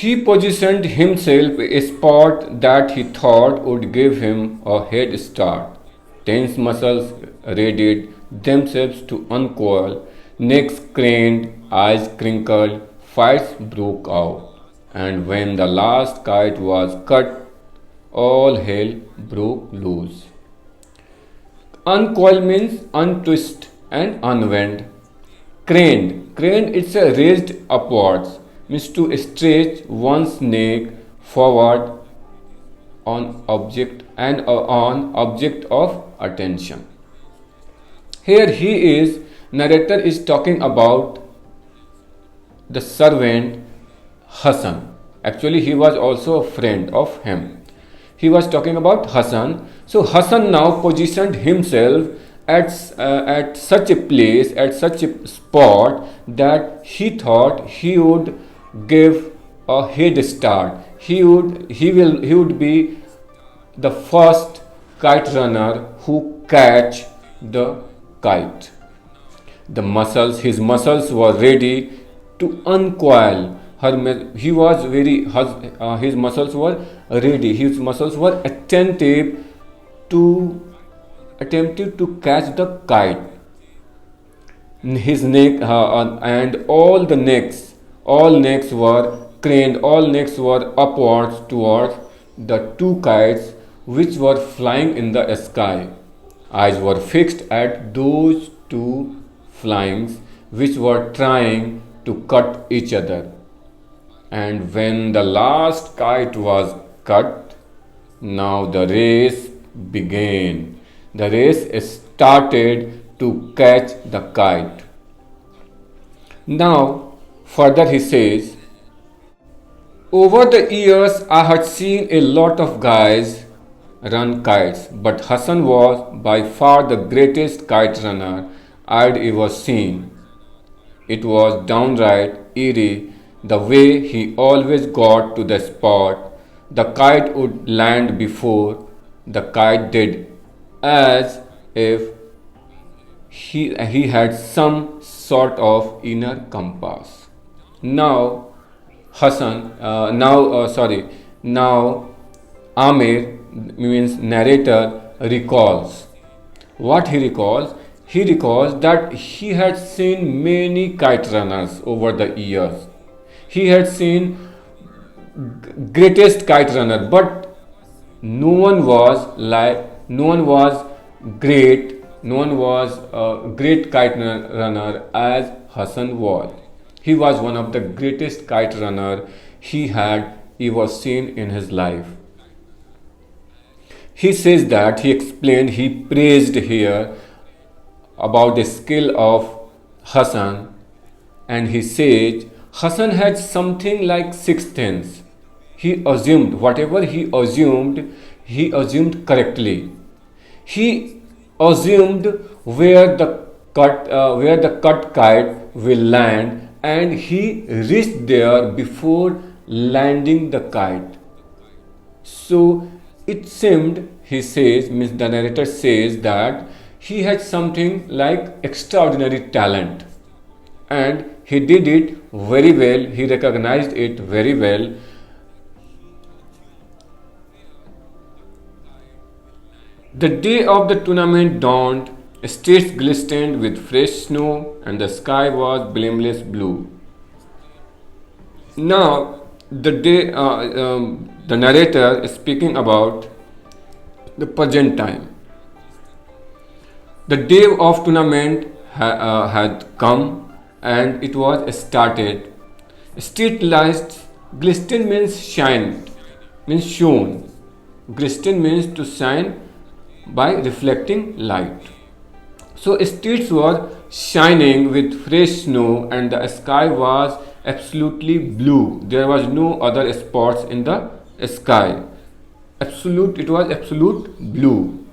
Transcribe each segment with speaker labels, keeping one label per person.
Speaker 1: He positioned himself a spot that he thought would give him a head start. Tense muscles readied themselves to uncoil, necks craned, eyes crinkled, fights broke out. And when the last kite was cut, all hell broke loose. Uncoil means untwist and unwind. Craned it's a raised upwards, means to stretch one's neck forward on object of attention. Here he is, narrator is talking about the servant Hassan. Actually, he was also a friend of him. He was talking about Hassan. So Hassan now positioned himself at such a place, at such a spot that he thought he would give a head start. He would be the first kite runner who catch the kite. His muscles were ready to uncoil. He was his muscles were ready. His muscles were to attempted to catch the kite. His neck and all necks were craned. All necks were upwards towards the two kites which were flying in the sky. Eyes were fixed at those two flyings which were trying to cut each other. And when the last kite was cut, now the race began. The race started to catch the kite. Now, further he says, over the years I had seen a lot of guys run kites, but Hassan was by far the greatest kite runner I'd ever seen. It was downright eerie the way he always got to the spot the kite would land before the kite did, as if he had some sort of inner compass. Now now Amir, means narrator, recalls. What he recalls? He recalls that he had seen many kite runners over the years. He had seen greatest kite runner, but no one was great, no one was a great kite runner as Hassan was. He was one of the greatest kite runner he had ever seen in his life. He says that he praised here about the skill of Hassan, and he says Hassan had something like sixth sense. He assumed whatever he assumed correctly. He assumed where the cut kite will land, and he reached there before landing the kite. So it seemed, he says, means the narrator says, that he had something like extraordinary talent, and he did it very well. He recognized it very well. The day of the tournament dawned, streets glistened with fresh snow, and the sky was blameless blue. Now, the narrator is speaking about the present time. The day of tournament had come, and it was started. Street lights, glisten means shine, means shone. Glisten means to shine by reflecting light. So streets were shining with fresh snow, and the sky was absolutely blue. There was no other spots in the sky. It was absolute blue.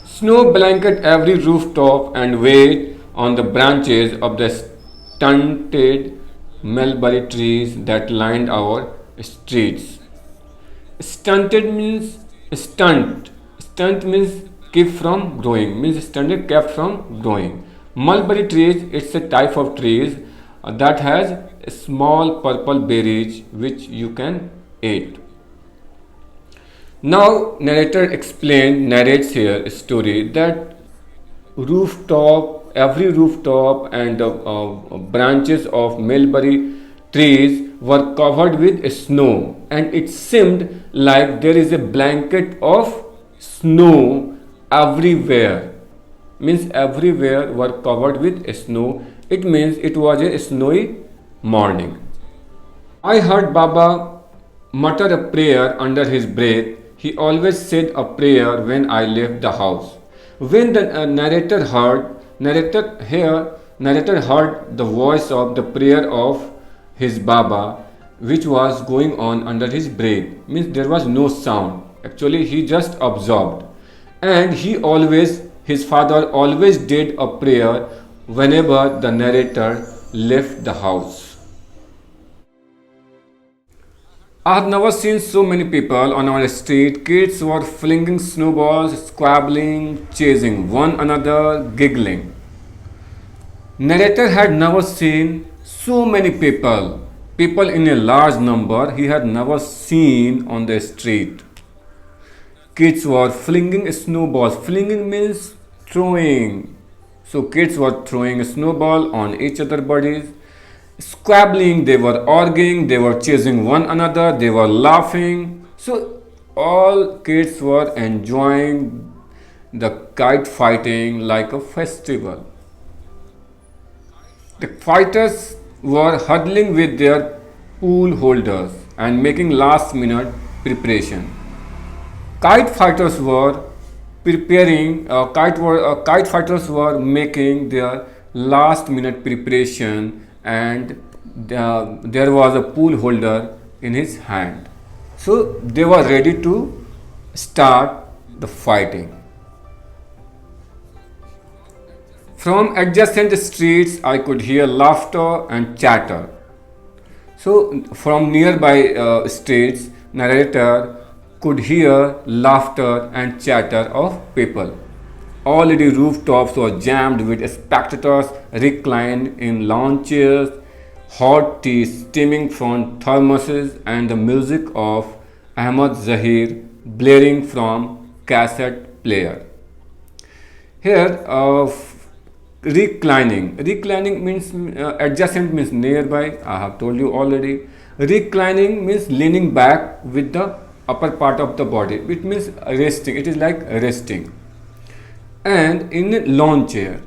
Speaker 1: Snow blanketed every rooftop and weighed on the branches of the stunted mulberry trees that lined our streets. Stunted means stunt. Stunt means kept from growing. Mulberry trees, it's a type of trees that has small purple berries which you can eat. Now narrates here a story that every rooftop and the branches of mulberry trees were covered with snow, and it seemed like there is a blanket of snow everywhere. Means everywhere were covered with snow. It means it was a snowy morning. I heard Baba mutter a prayer under his breath. He always said a prayer when I left the house. When the narrator heard the voice of the prayer of his Baba, which was going on under his breath. Means there was no sound. Actually, he just observed, and his father always did a prayer whenever the narrator left the house. I have never seen so many people on our street. Kids were flinging snowballs, squabbling, chasing one another, giggling. Narrator had never seen so many people in a large number he had never seen on the street. Kids were flinging snowballs. Flinging means throwing. So kids were throwing a snowball on each other bodies. Squabbling, they were arguing, they were chasing one another, they were laughing. So all kids were enjoying the kite fighting like a festival. The fighters were huddling with their pool holders and making last minute preparation. Kite fighters were kite fighters were making their last minute preparation, and there was a pool holder in his hand, so they were ready to start the fighting. From adjacent streets I could hear laughter and chatter. So from nearby streets, narrator could hear laughter and chatter of people. Already rooftops were jammed with spectators reclined in lawn chairs, hot tea steaming from thermoses, and the music of Ahmad Zahir blaring from cassette player. Here, reclining means adjacent means nearby. I have told you already. Reclining means leaning back with the upper part of the body. It means resting. It is like resting. And in a lawn chair,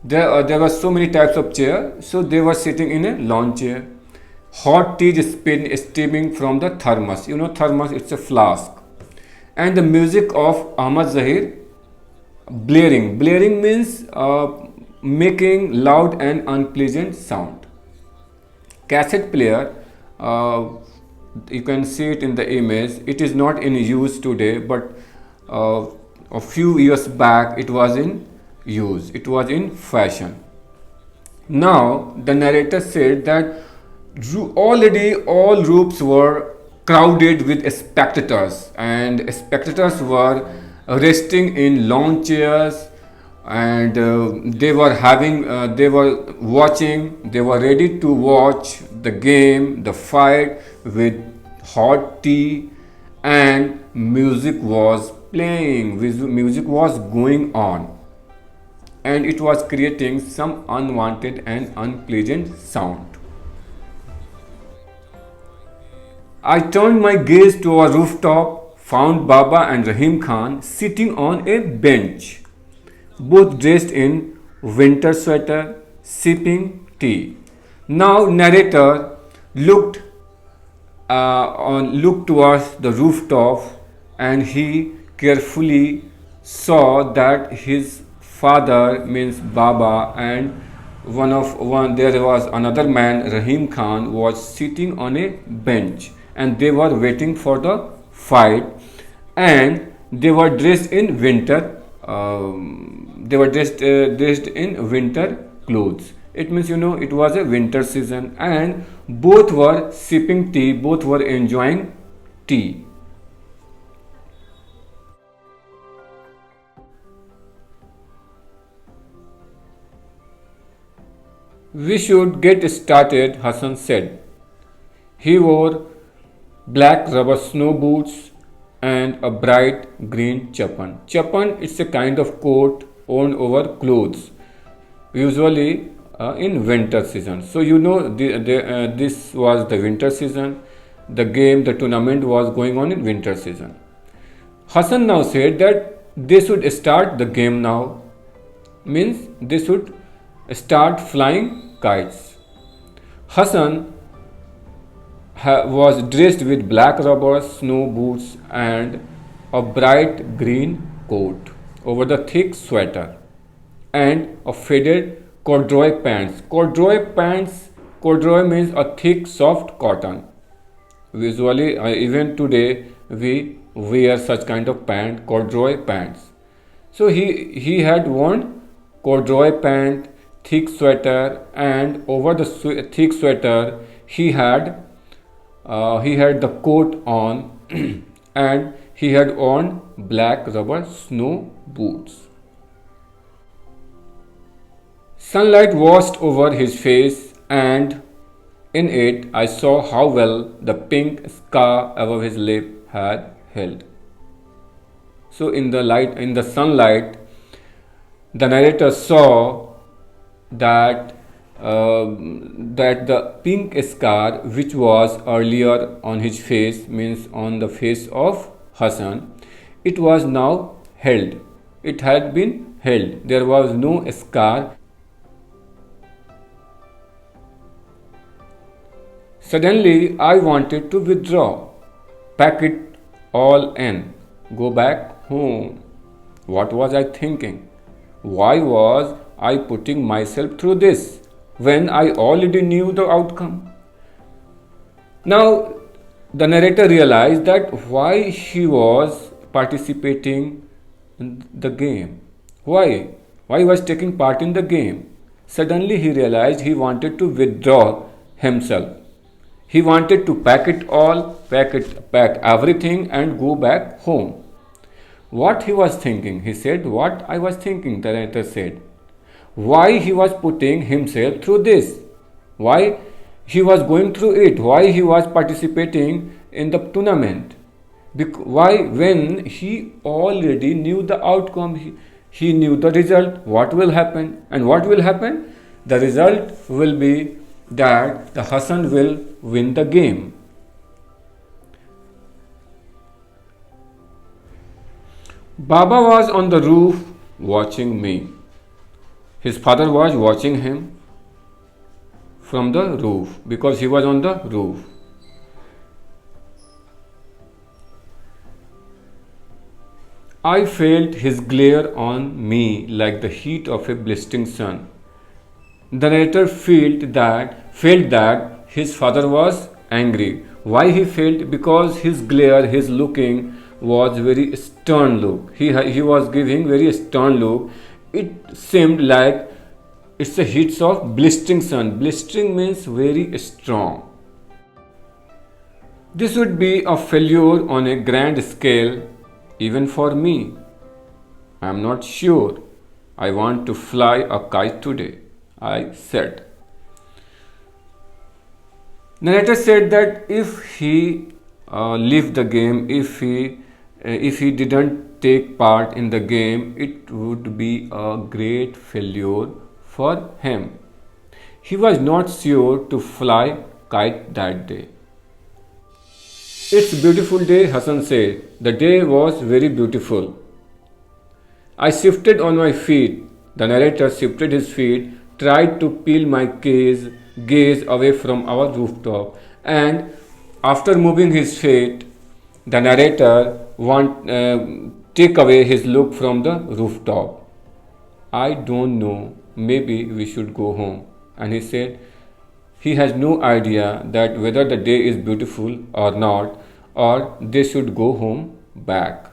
Speaker 1: there were so many types of chair. So they were sitting in a lawn chair. Hot tea is steaming from the thermos. You know thermos. It's a flask. And the music of Ahmad Zahir blaring. Blaring means making loud and unpleasant sound. Cassette player, you can see it in the image. It is not in use today, but a few years back it was in use. It was in fashion. Now the narrator said that already all roofs were crowded with spectators, and spectators were resting in lawn chairs, and they were watching, they were ready to watch the game, the fight, with hot tea, and music was playing, music was going on, and it was creating some unwanted and unpleasant sound. I turned my gaze to our rooftop, found Baba and Rahim Khan sitting on a bench, both dressed in winter sweater, sipping tea. Now narrator looked towards the rooftop, and he carefully saw that his father means Baba and there was another man, Rahim Khan, was sitting on a bench, and they were waiting for the fight, and they were dressed in winter. Dressed in winter clothes. It means it was a winter season, and both were sipping tea. Both were enjoying tea. We should get started, Hassan said. He wore black rubber snow boots and a bright green chapan. Chapan is a kind of coat worn over clothes, usually in winter season. So this was the winter season. The tournament was going on in winter season. Hassan now said that they should start the game now. Means they should start flying kites. Hassan was dressed with black rubber snow boots and a bright green coat over the thick sweater and a faded corduroy pants. Corduroy means a thick soft cotton. Usually, even today, we wear such kind of corduroy pants. So he had worn corduroy pant, thick sweater, and over the thick sweater he had the coat on and he had on black rubber snow boots. Sunlight washed over his face, and in it I saw how well the pink scar above his lip had held. So in the sunlight, the narrator saw that the pink scar which was earlier on his face, means on the face of Hassan, it was now held. It had been held. There was no scar. Suddenly, I wanted to withdraw, pack it all in, go back home. What was I thinking? Why was I putting myself through this when I already knew the outcome? Now, the narrator realized that why he was participating in the game. Why? Why he was taking part in the game? Suddenly he realized he wanted to withdraw himself. He wanted to pack everything and go back home. What he was thinking? He said, what I was thinking, the narrator said. Why he was putting himself through this? Why he was going through it? Why he was participating in the tournament? Why, when he already knew the outcome, he knew the result, what will happen? And what will happen? The result will be that the Hassan will win the game. Baba was on the roof watching me. His father was watching him from the roof because he was on the roof. I felt his glare on me like the heat of a blistering sun. The narrator felt that his father was angry. Why he felt? Because his glare, his looking was very stern look. He was giving very stern look. It seemed like it's a heat of blistering sun. Blistering means very strong. This would be a failure on a grand scale, even for me. I am not sure I want to fly a kite today, I said. Narrator said that if he left the game, if he didn't take part in the game, it would be a great failure for him. He was not sure to fly kite that day. It's a beautiful day, Hassan said. The day was very beautiful. I shifted on my feet. The narrator shifted his feet, tried to peel my gaze away from our rooftop, and after moving his feet, the narrator take away his look from the rooftop. I don't know, maybe we should go home. And he said he has no idea that whether the day is beautiful or not, or they should go home back.